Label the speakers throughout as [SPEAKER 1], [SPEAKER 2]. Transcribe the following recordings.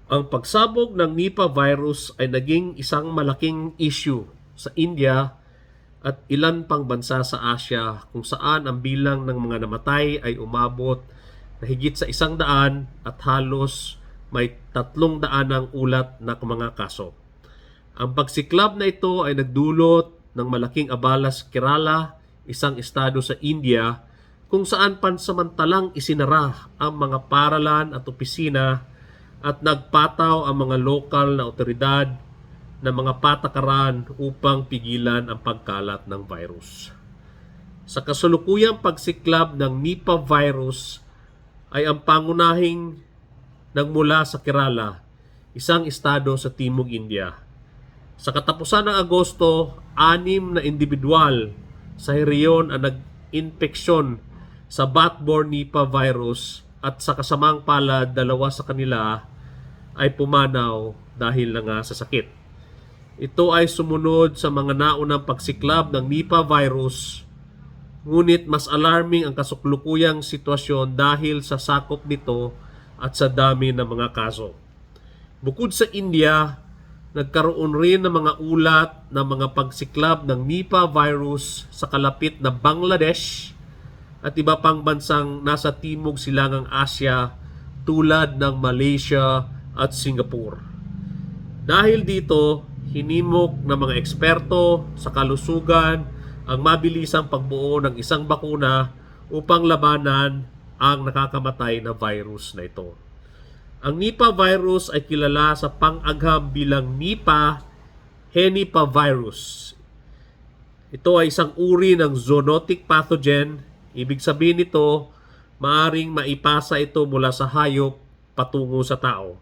[SPEAKER 1] Ang pagsabog ng Nipah virus ay naging isang malaking issue sa India at ilan pang bansa sa Asia kung saan ang bilang ng mga namatay ay umabot na higit sa 100 at halos may 300 ang ulat na mga kaso. Ang pagsiklab na ito ay nagdulot ng malaking abala sa Kerala, isang estado sa India, kung saan pansamantalang isinara ang mga paralan at opisina at nagpataw ang mga lokal na otoridad ng mga patakaran upang pigilan ang pagkalat ng virus. Sa kasalukuyang pagsiklab ng Nipah virus ay ang pangunahing nagmula sa Kerala, isang estado sa Timog India. Sa katapusan ng Agosto, 6 na individual sa rehiyon ang nag-infeksyon sa bat-borne Nipah virus at sa kasamang palad, 2 sa kanila ay pumanaw dahil na nga sa sakit. Ito ay sumunod sa mga naunang pagsiklab ng Nipah virus, ngunit mas alarming ang kasaklukuyang sitwasyon dahil sa sakop nito at sa dami ng mga kaso. Bukod sa India, nagkaroon rin ng mga ulat ng mga pagsiklab ng Nipah virus sa kalapit na Bangladesh at iba pang bansang nasa timog silangang Asya tulad ng Malaysia at Singapore. Dahil dito, hinimok ng mga eksperto sa kalusugan ang mabilisang pagbuo ng isang bakuna upang labanan ang nakakamatay na virus na ito. Ang Nipah virus ay kilala sa pang-agham bilang Nipah henipavirus. Ito ay isang uri ng zoonotic pathogen. Ibig sabihin nito, maaring maipasa ito mula sa hayop patungo sa tao.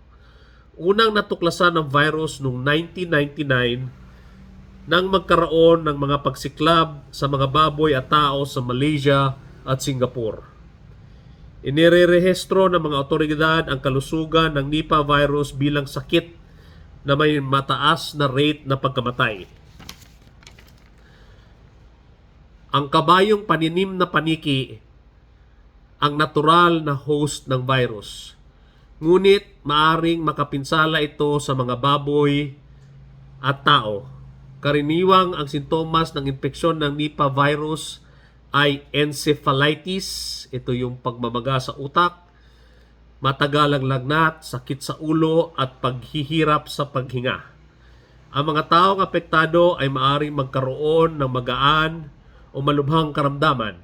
[SPEAKER 1] Unang natuklasan ng virus noong 1999 nang magkaroon ng mga pagsiklab sa mga baboy at tao sa Malaysia at Singapore. Inirerehistro ng mga otoridad ang kalusugan ng Nipah virus bilang sakit na may mataas na rate na pagkamatay. Ang kabayong paninim na paniki ang natural na host ng virus. Ngunit maaring makapinsala ito sa mga baboy at tao. Karaniwang ang sintomas ng infeksyon ng Nipah virus ay encephalitis, ito yung pagmamaga sa utak, matagalang lagnat, sakit sa ulo at paghihirap sa paghinga. Ang mga taong apektado ay maaring magkaroon ng magaan o malubhang karamdaman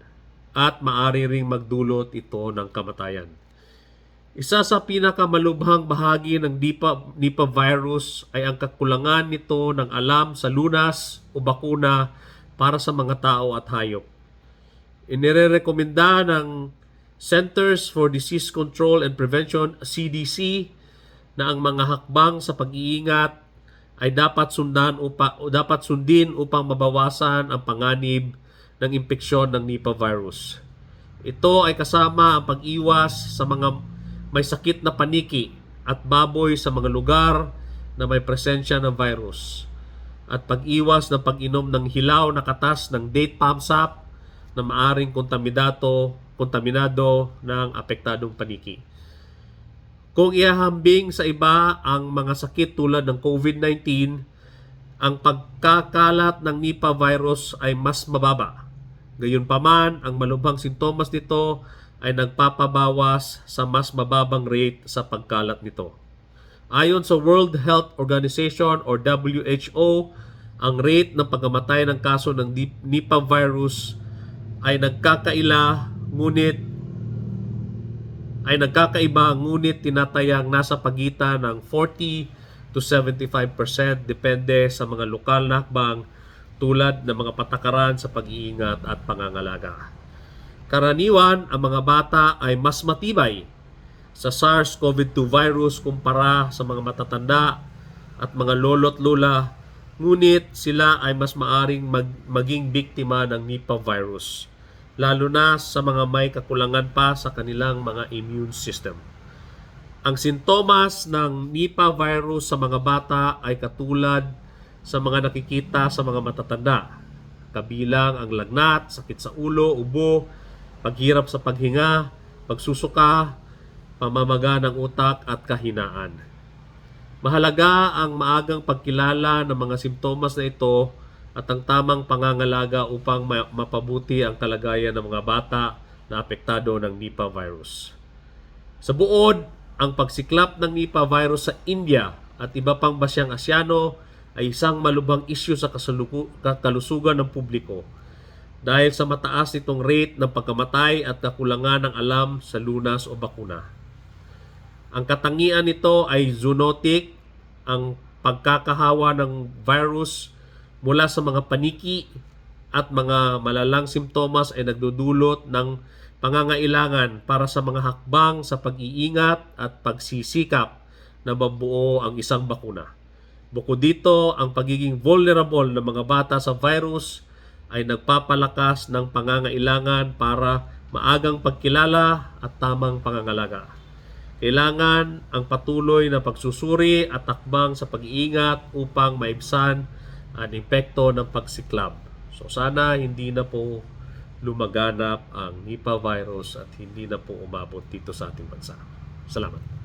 [SPEAKER 1] at maaari ring magdulot ito ng kamatayan. Isa sa pinakamalubhang bahagi ng Nipah virus ay ang kakulangan nito ng alam sa lunas o bakuna para sa mga tao at hayop. Inirekomenda ng Centers for Disease Control and Prevention, CDC, na ang mga hakbang sa pag-iingat ay dapat sundin upang mabawasan ang panganib ng impeksyon ng Nipah virus. Ito ay kasama ang pag-iwas sa mga may sakit na paniki at baboy sa mga lugar na may presensya ng virus at pag-iwas ng pag-inom ng hilaw na katas ng date palm sap na maaring kontaminado ng apektadong paniki. Kung ihahambing sa iba ang mga sakit tulad ng COVID-19, ang pagkakalat ng Nipah virus ay mas mababa. Gayunpaman, ang malubhang sintomas nito ay nagpapabawas sa mas mababang rate sa pagkalat nito. Ayon sa World Health Organization or WHO, ang rate ng pagkamatay ng kaso ng Nipah virus ay nagkakaiba ngunit tinatayang nasa pagitan ng 40 to 75% depende sa mga lokal na hakbang tulad ng mga patakaran sa pag-iingat at pangangalaga. Karaniwan, ang mga bata ay mas matibay sa SARS-CoV-2 virus kumpara sa mga matatanda at mga lolo't lola, ngunit sila ay mas maaring maging biktima ng Nipah virus, lalo na sa mga may kakulangan pa sa kanilang mga immune system. Ang sintomas ng Nipah virus sa mga bata ay katulad sa mga nakikita sa mga matatanda, kabilang ang lagnat, sakit sa ulo, ubo, paghirap sa paghinga, pagsusuka, pamamaga ng utak at kahinaan. Mahalaga ang maagang pagkilala ng mga simptomas na ito at ang tamang pangangalaga upang mapabuti ang kalagayan ng mga bata na apektado ng Nipah virus. Sa buod, ang pagsiklap ng Nipah virus sa India at iba pang basyang Asyano ay isang malubhang isyu sa kalusugan ng publiko dahil sa mataas nitong rate ng pagkamatay at kakulangan ng alam sa lunas o bakuna. Ang katangian nito ay zoonotic, ang pagkakahawa ng virus mula sa mga paniki at mga malalang simptomas ay nagdudulot ng pangangailangan para sa mga hakbang sa pag-iingat at pagsisikap na mabuo ang isang bakuna. Bukod dito, ang pagiging vulnerable ng mga bata sa virus ay nagpapalakas ng pangangailangan para maagang pagkilala at tamang pangangalaga. Kailangan ang patuloy na pagsusuri at takbang sa pag-iingat upang maibsan ang epekto ng pagsiklab. So sana hindi na po lumaganap ang Nipah virus at hindi na po umabot dito sa ating bansa. Salamat.